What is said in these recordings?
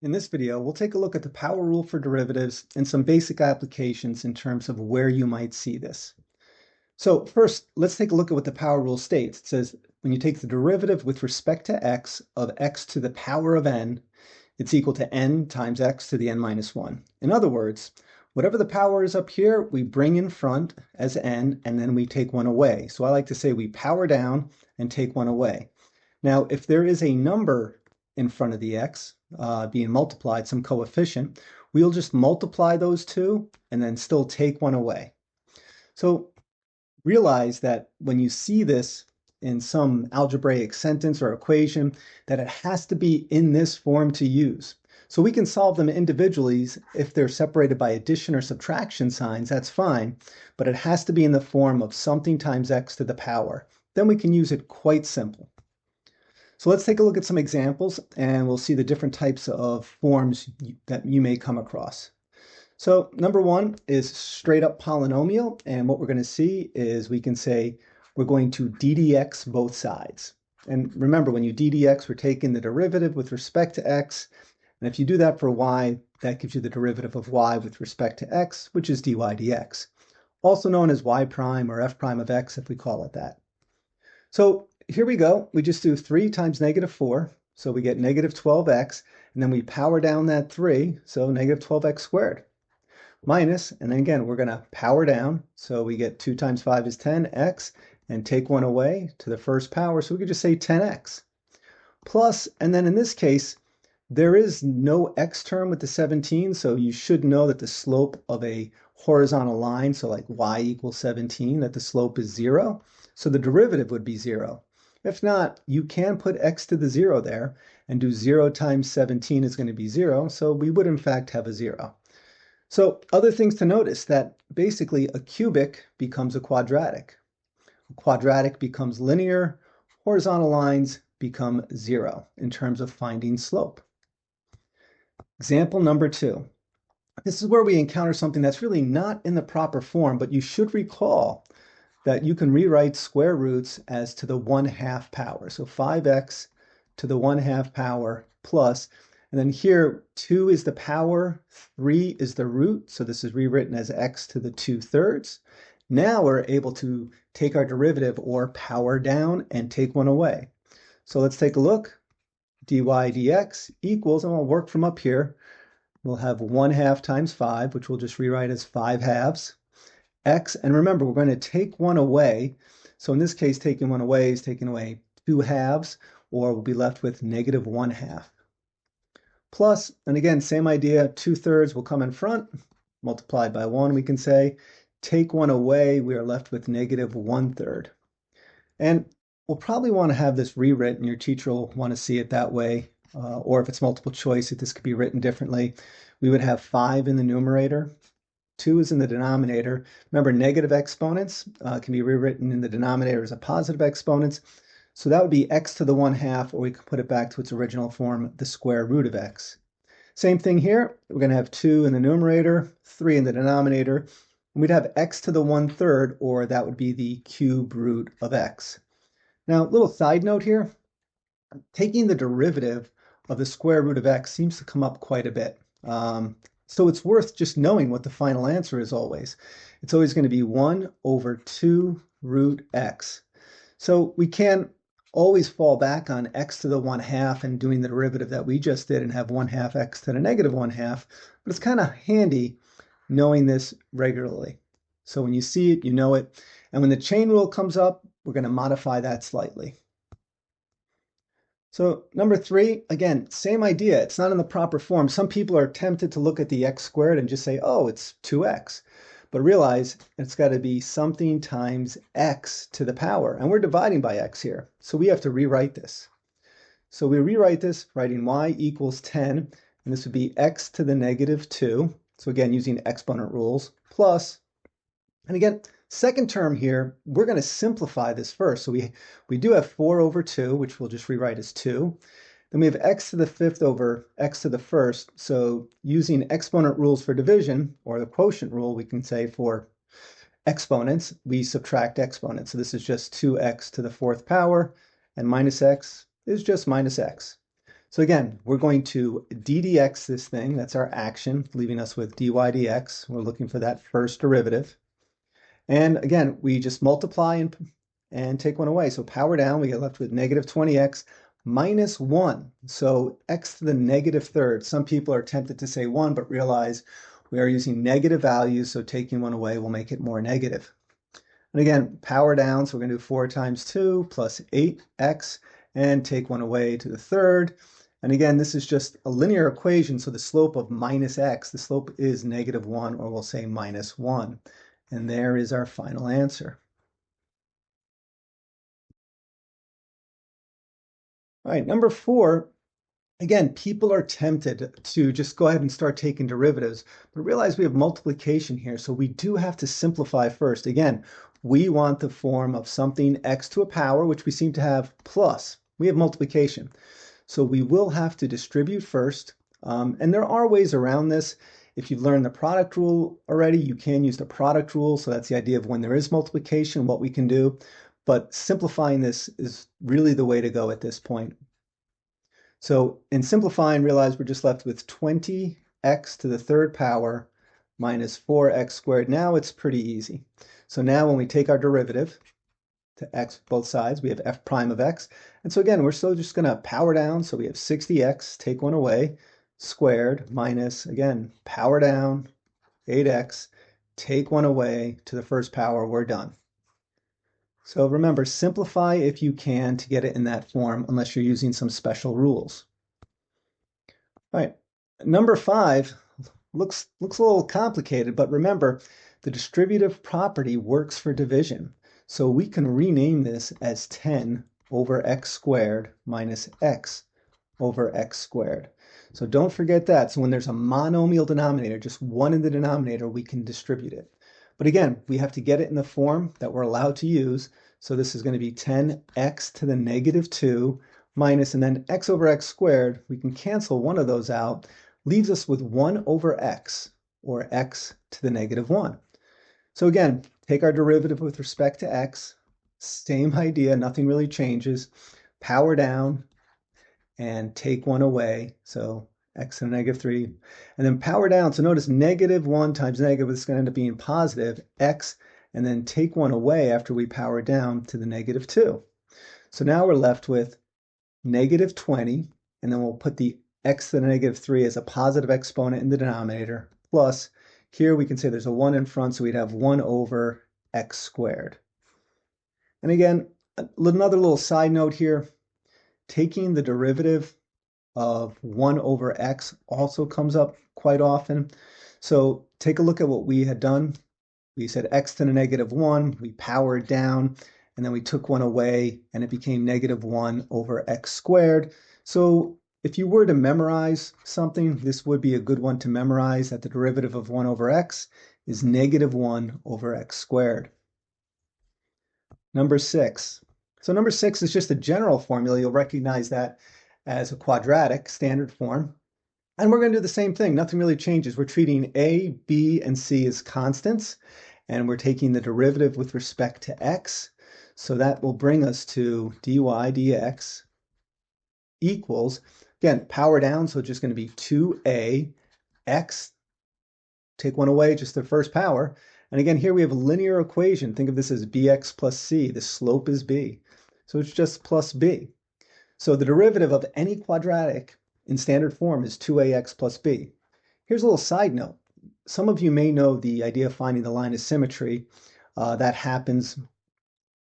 In this video, we'll take a look at the power rule for derivatives and some basic applications in terms of where you might see this. So first, let's take a look at what the power rule states. It says when you take the derivative with respect to x of x to the power of n, it's equal to n times x to the n minus 1. In other words, whatever the power is up here, we bring in front as n, and then we take one away. So I like to say we power down and take one away. Now, if there is a number in front of the x being multiplied, some coefficient, we'll just multiply those two and then still take one away. So realize that when you see this in some algebraic sentence or equation, that it has to be in this form to use. So we can solve them individually if they're separated by addition or subtraction signs, that's fine, but it has to be in the form of something times x to the power. Then we can use it quite simple. So let's take a look at some examples and we'll see the different types of forms that you may come across. So number one is straight up polynomial, and what we're going to see is we can say we're going to ddx both sides. And remember, when you ddx, we're taking the derivative with respect to x, and if you do that for y, that gives you the derivative of y with respect to x, which is dy dx, also known as y prime or f prime of x if we call it that. So here we go. We just do 3 times negative 4, so we get negative 12x, and then we power down that 3, so negative 12x squared. Minus, and then again, we're going to power down, so we get 2 times 5 is 10x, and take 1 away to the first power, so we could just say 10x. Plus, and then in this case, there is no x term with the 17, so you should know that the slope of a horizontal line, so like y equals 17, that the slope is 0, so the derivative would be 0. If not, you can put x to the 0 there and do 0 times 17 is going to be 0, so we would in fact have a 0. So other things to notice that basically a cubic becomes a quadratic becomes linear, horizontal lines become 0 in terms of finding slope. Example number 2. This is where we encounter something that's really not in the proper form, but you should recall that you can rewrite square roots as to the 1/2 power. So 5x to the 1/2 power plus, and then here 2 is the power, 3 is the root, so this is rewritten as x to the 2/3. Now we're able to take our derivative or power down and take one away. So let's take a look. dy dx equals, and we'll work from up here, we'll have 1/2 times 5, which we'll just rewrite as 5/2 x, and remember, we're going to take one away. So in this case, taking one away is taking away 2/2, or we'll be left with negative 1/2. Plus, and again, same idea, 2/3 will come in front, multiplied by 1, we can say. Take one away, we are left with negative 1/3. And we'll probably want to have this rewritten. Your teacher will want to see it that way, or if it's multiple choice, if this could be written differently. We would have 5 in the numerator. 2 is in the denominator. Remember, negative exponents can be rewritten in the denominator as a positive exponents. So that would be x to the 1/2, or we could put it back to its original form, the square root of x. Same thing here. We're going to have 2 in the numerator, 3 in the denominator. And we'd have x to the 1/3, or that would be the cube root of x. Now, a little side note here. Taking the derivative of the square root of x seems to come up quite a bit. So it's worth just knowing what the final answer is always. It's always going to be 1 over 2 root x. So we can always fall back on x to the 1/2 and doing the derivative that we just did and have 1/2 x to the negative 1/2, but it's kind of handy knowing this regularly. So when you see it, you know it. And when the chain rule comes up, we're going to modify that slightly. So number 3, again, same idea. It's not in the proper form. Some people are tempted to look at the x squared and just say, oh, it's 2x. But realize it's got to be something times x to the power. And we're dividing by x here. So we have to rewrite this. So we rewrite this, writing y equals 10. And this would be x to the negative 2. So again, using exponent rules, plus, and again, second term here, we're going to simplify this first. So we do have 4 over 2, which we'll just rewrite as 2. Then we have x to the 5th over x to the 1st. So using exponent rules for division, or the quotient rule, we can say for exponents, we subtract exponents. So this is just 2x to the 4th power, and minus x is just minus x. So again, we're going to ddx this thing, that's our action, leaving us with dy dx. We're looking for that first derivative. And again, we just multiply and take one away. So power down, we get left with negative 20x minus 1. So x to the negative third. Some people are tempted to say 1, but realize we are using negative values, so taking one away will make it more negative. And again, power down, so we're going to do 4 times 2 plus 8x, and take one away to the third. And again, this is just a linear equation, so the slope of minus x, the slope is negative 1, or we'll say minus 1. And there is our final answer. All right, number 4, again, people are tempted to just go ahead and start taking derivatives, but realize we have multiplication here, so we do have to simplify first. Again, we want the form of something x to a power, which we seem to have, plus. We have multiplication. So we will have to distribute first, and there are ways around this. If you've learned the product rule already, you can use the product rule. So that's the idea of when there is multiplication, what we can do. But simplifying this is really the way to go at this point. So in simplifying, realize we're just left with 20x to the third power minus 4x squared. Now it's pretty easy. So now when we take our derivative to x both sides, we have f prime of x. And so again, we're still just going to power down. So we have 60x, take one away, squared minus, again, power down, 8x, take one away to the first power, we're done. So remember, simplify if you can to get it in that form, unless you're using some special rules. All right, number 5 looks a little complicated, but remember, the distributive property works for division. So we can rename this as 10 over x squared minus x over x squared. So don't forget that. So when there's a monomial denominator, just one in the denominator, we can distribute it. But again, we have to get it in the form that we're allowed to use. So this is going to be 10x to the negative 2 minus, and then x over x squared. We can cancel one of those out. Leaves us with 1 over x, or x to the negative 1. So again, take our derivative with respect to x. Same idea, nothing really changes. Power down and take 1 away. So x to the negative 3. And then power down. So notice negative 1 times negative is going to end up being positive x, and then take 1 away after we power down to the negative 2. So now we're left with negative 20, and then we'll put the x to the negative 3 as a positive exponent in the denominator, plus here we can say there's a 1 in front, so we'd have 1 over x squared. And again, another little side note here, taking the derivative of 1 over x also comes up quite often. So take a look at what we had done. We said x to the negative 1, we powered down, and then we took 1 away, and it became negative 1 over x squared. So if you were to memorize something, this would be a good one to memorize, that the derivative of 1 over x is negative 1 over x squared. Number 6. So number 6 is just a general formula. You'll recognize that as a quadratic standard form. And we're going to do the same thing. Nothing really changes. We're treating a, b, and c as constants, and we're taking the derivative with respect to x. So that will bring us to dy dx equals, again, power down, so it's just going to be 2a x, take 1 away, just the first power. And again, here we have a linear equation. Think of this as bx plus c. The slope is b. So it's just plus b. So the derivative of any quadratic in standard form is 2ax plus b. Here's a little side note. Some of you may know the idea of finding the line of symmetry. That happens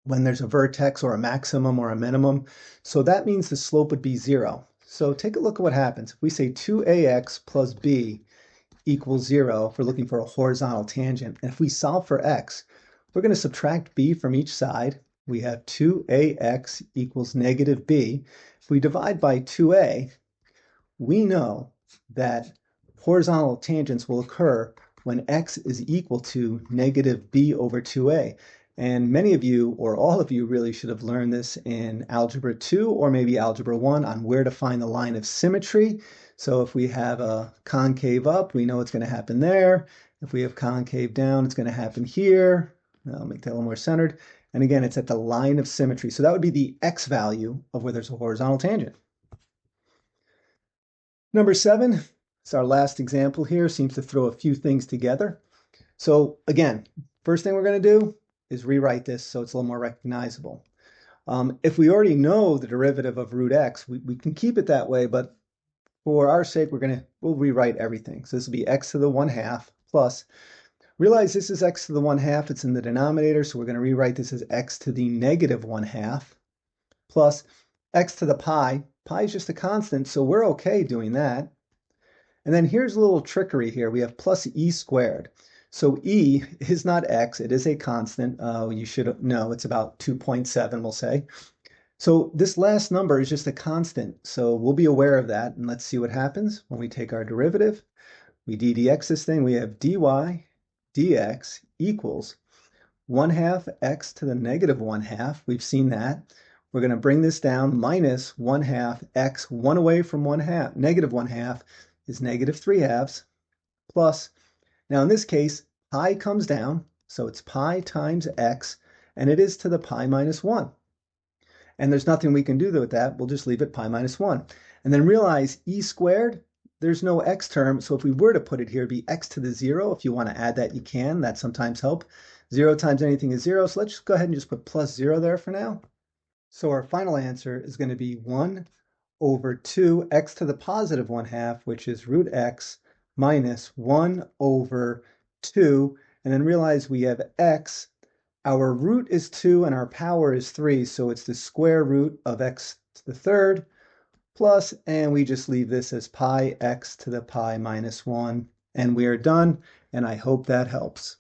when there's a vertex or a maximum or a minimum. So that means the slope would be 0. So take a look at what happens. If we say 2ax plus b equals 0, if we're looking for a horizontal tangent, and if we solve for x, we're going to subtract b from each side. We have 2ax equals negative b. If we divide by 2a, we know that horizontal tangents will occur when x is equal to negative b over 2a. And many of you, or all of you, really should have learned this in Algebra 2 or maybe Algebra 1 on where to find the line of symmetry. So if we have a concave up, we know it's going to happen there. If we have concave down, it's going to happen here. I'll make that a little more centered. And again, it's at the line of symmetry. So that would be the x value of where there's a horizontal tangent. Number 7 is our last example here, seems to throw a few things together. So again, first thing we're going to do is rewrite this so it's a little more recognizable. If we already know the derivative of root x, we can keep it that way, but for our sake, we'll rewrite everything. So this will be x to the 1/2 plus, realize this is x to the 1/2, it's in the denominator, so we're going to rewrite this as x to the negative 1/2 plus x to the pi. Pi is just a constant, so we're okay doing that. And then here's a little trickery here. We have plus e squared. So e is not x, it is a constant. You should know it's about 2.7, we'll say. So this last number is just a constant, so we'll be aware of that, and let's see what happens when we take our derivative. We ddx this thing, we have dy dx equals 1/2 x to the negative 1/2. We've seen that. We're going to bring this down, minus 1/2 x, 1 away from 1/2, negative 1/2 is negative 3/2, plus, now in this case, pi comes down, so it's pi times x, and it is to the pi minus 1. And there's nothing we can do with that. We'll just leave it pi minus 1. And then realize e squared, there's no x term, so if we were to put it here, it'd be x to the 0. If you want to add that, you can. That sometimes helps. 0 times anything is 0, so let's just go ahead and just put plus 0 there for now. So our final answer is going to be 1 over 2 x to the positive 1/2, which is root x, minus 1 over 2. And then realize we have x. Our root is 2 and our power is 3, so it's the square root of x to the third plus, and we just leave this as pi x to the pi minus 1, and we are done, and I hope that helps.